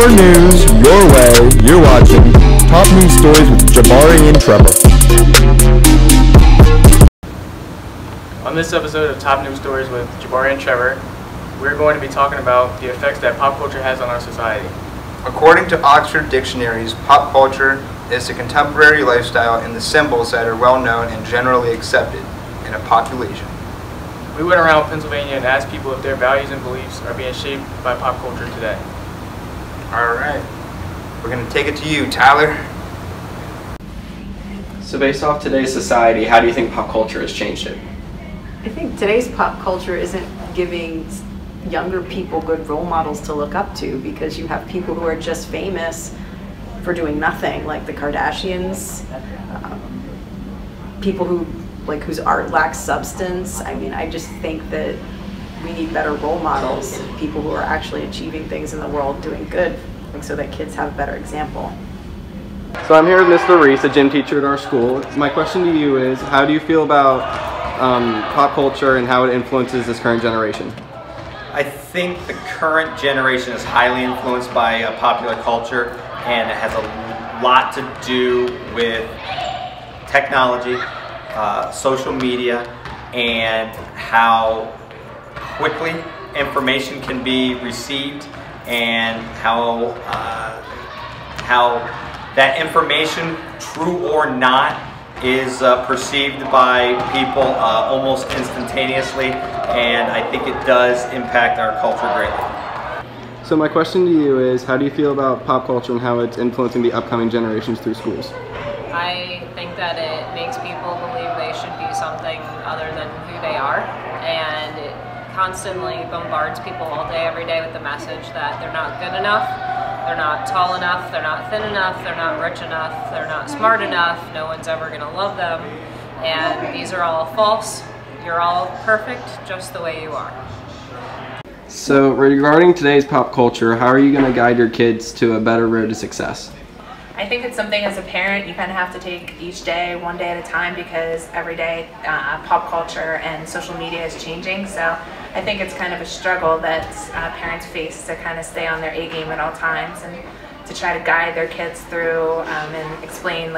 Your news, your way, you're watching Top News Stories with Jabari and Trevor. On this episode of Top News Stories with Jabari and Trevor, we're going to be talking about the effects that pop culture has on our society. According to Oxford Dictionaries, pop culture is the contemporary lifestyle and the symbols that are well known and generally accepted in a population. We went around Pennsylvania and asked people if their values and beliefs are being shaped by pop culture today. All right, we're going to take it to you, Tyler. So based off today's society, how do you think pop culture has changed it? I think today's pop culture isn't giving younger people good role models to look up to, because you have people who are just famous for doing nothing, like the Kardashians, people who whose art lacks substance. I mean, I just think that we need better role models, people who are actually achieving things in the world, doing good, so that kids have a better example. So I'm here with Mr. Reese, a gym teacher at our school. My question to you is, how do you feel about pop culture and how it influences this current generation? I think the current generation is highly influenced by popular culture, and it has a lot to do with technology, social media, and how quickly information can be received, and how that information, true or not, is perceived by people almost instantaneously, and I think it does impact our culture greatly. So my question to you is, how do you feel about pop culture and how it's influencing the upcoming generations through schools? I think that it makes people believe they should be something other than who they are, and it constantly bombards people all day, every day with the message that they're not good enough, they're not tall enough, they're not thin enough, they're not rich enough, they're not smart enough, no one's ever going to love them, and these are all false. You're all perfect just the way you are. So regarding today's pop culture, how are you going to guide your kids to a better road to success? I think it's something as a parent you kind of have to take each day, one day at a time, because every day pop culture and social media is changing. So I think it's kind of a struggle that parents face to kind of stay on their A game at all times and to try to guide their kids through and explain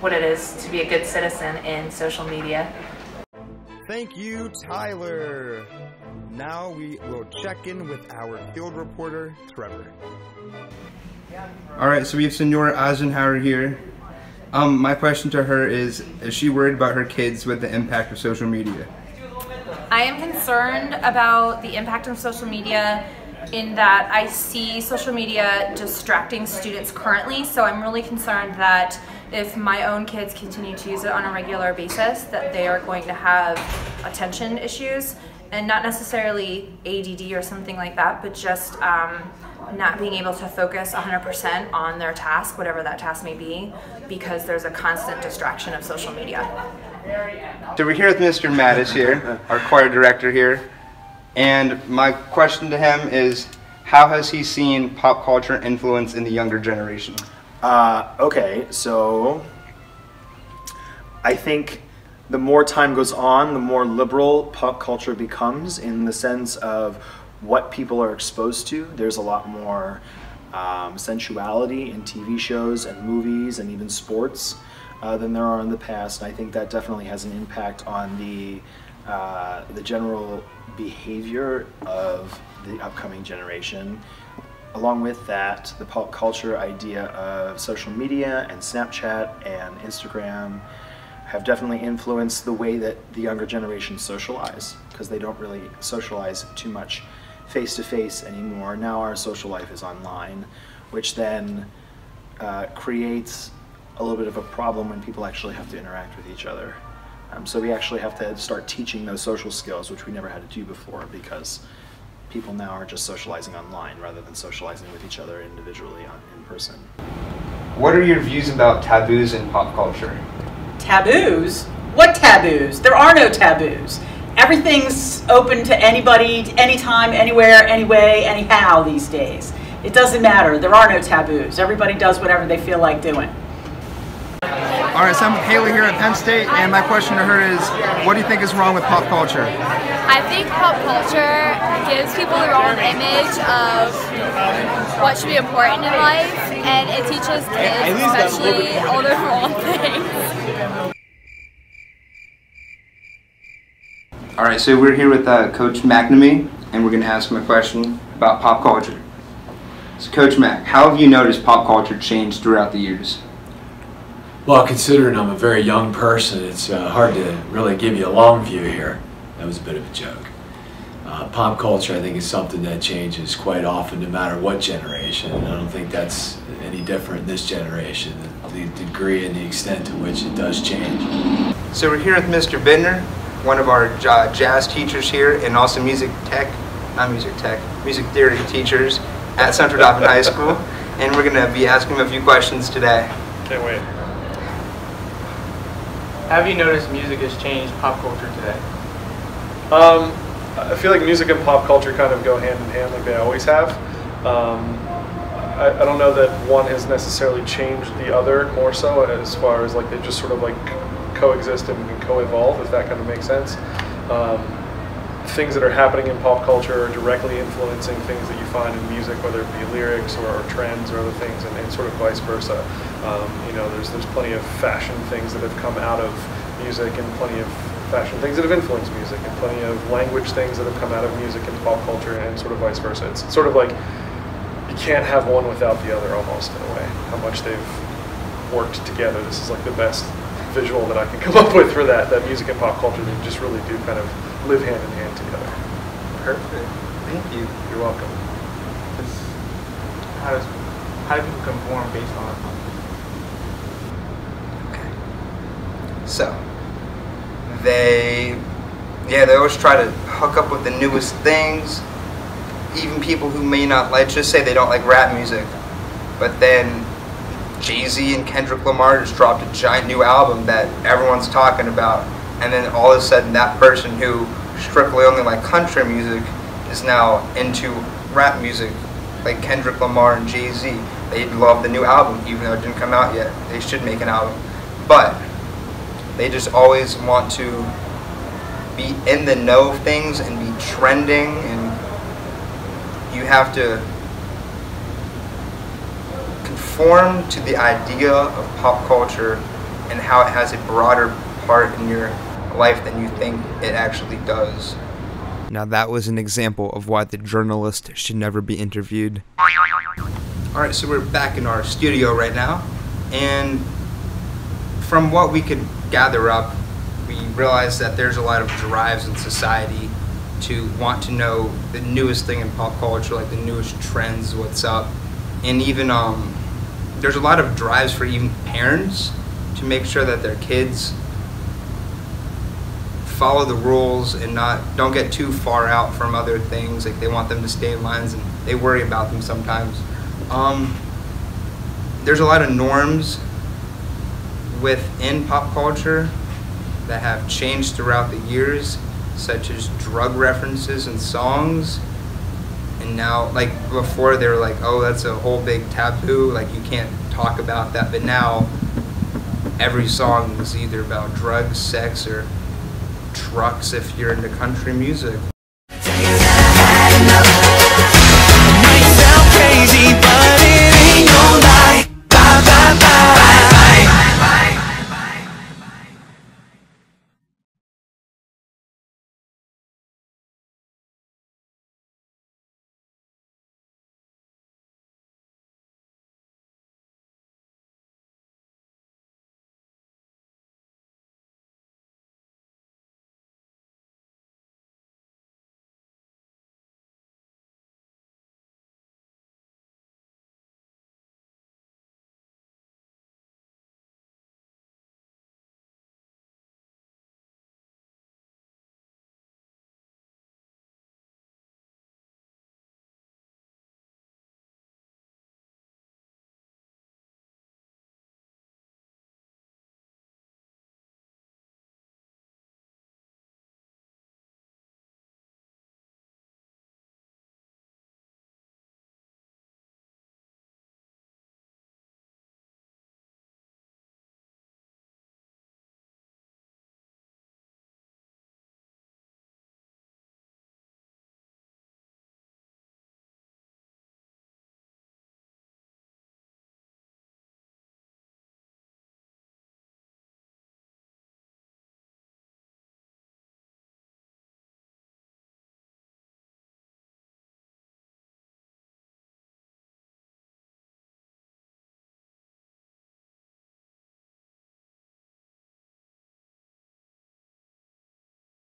what it is to be a good citizen in social media. Thank you, Tyler. Now we will check in with our field reporter, Trevor. All right, so we have Senora Eisenhower here. My question to her is she worried about her kids with the impact of social media? I am concerned about the impact of social media in that I see social media distracting students currently, so I'm really concerned that if my own kids continue to use it on a regular basis, that they are going to have attention issues, and not necessarily ADD or something like that, but just not being able to focus 100% on their task, whatever that task may be, because there's a constant distraction of social media. So we're here with Mr. Mattis here, our choir director here, and my question to him is, how has he seen pop culture influence in the younger generation? Okay, so I think the more time goes on, the more liberal pop culture becomes, in the sense of what people are exposed to. There's a lot more sensuality in TV shows and movies and even sports than there are in the past. And I think that definitely has an impact on the general behavior of the upcoming generation. Along with that, the pop culture idea of social media and Snapchat and Instagram have definitely influenced the way that the younger generation socialize, because they don't really socialize too much face-to-face anymore. Now our social life is online, which then creates a little bit of a problem when people actually have to interact with each other. So we actually have to start teaching those social skills, which we never had to do before, because people now are just socializing online rather than socializing with each other individually in person. What are your views about taboos in pop culture? Taboos? What taboos? There are no taboos. Everything's open to anybody, anytime, anywhere, anyway, anyhow these days. It doesn't matter. There are no taboos. Everybody does whatever they feel like doing. All right, so I'm with Haley here at Penn State, and my question to her is, what do you think is wrong with pop culture? I think pop culture gives people the wrong image of what should be important in life, and it teaches kids, especially, all the wrong things. All right, so we're here with Coach McNamee, and we're going to ask him a question about pop culture. So Coach Mac, how have you noticed pop culture change throughout the years? Well, considering I'm a very young person, it's hard to really give you a long view here. That was a bit of a joke. Pop culture, I think, is something that changes quite often no matter what generation, and I don't think that's any different in this generation, the degree and the extent to which it does change. So we're here with Mr. Bittner, one of our jazz teachers here, and also music theory teachers at Central Dauphin High School, and we're going to be asking him a few questions today. Can't wait. Have you noticed music has changed pop culture today? I feel like music and pop culture kind of go hand in hand like they always have. I don't know that one has necessarily changed the other more so, as far as like they just sort of like coexist and co-evolve, if that kind of makes sense. Things that are happening in pop culture are directly influencing things that you find in music, whether it be lyrics or trends or other things, and sort of vice versa. You know, there's plenty of fashion things that have come out of music, and plenty of fashion things that have influenced music, and plenty of language things that have come out of music and pop culture, and sort of vice versa. It's sort of like you can't have one without the other, almost, in a way, how much they've worked together. This is like the best visual that I can come up with for that music and pop culture, they just really do kind of live hand in hand together. Perfect. Thank you. You're welcome. How do people conform based on Okay. So, they always try to hook up with the newest things. Even people who may not like, just say they don't like rap music, but then Jay-Z and Kendrick Lamar just dropped a giant new album that everyone's talking about, and then all of a sudden that person who strictly only liked country music is now into rap music, like Kendrick Lamar and Jay-Z. They love the new album, even though it didn't come out yet. They should make an album. But they just always want to be in the know of things and be trending, and you have to conform to the idea of pop culture and how it has a broader part in your life than you think it actually does. Now that was an example of why the journalist should never be interviewed. Alright, so we're back in our studio right now, and from what we could gather up, we realized that there's a lot of drives in society to want to know the newest thing in pop culture, like the newest trends, what's up, and even there's a lot of drives for even parents to make sure that their kids follow the rules and don't get too far out from other things. Like they want them to stay in lines, and they worry about them sometimes. There's a lot of norms within pop culture that have changed throughout the years, such as drug references in songs. And now, like before, they were like, oh, that's a whole big taboo, like you can't talk about that. But now, every song is either about drugs, sex, or trucks if you're into country music.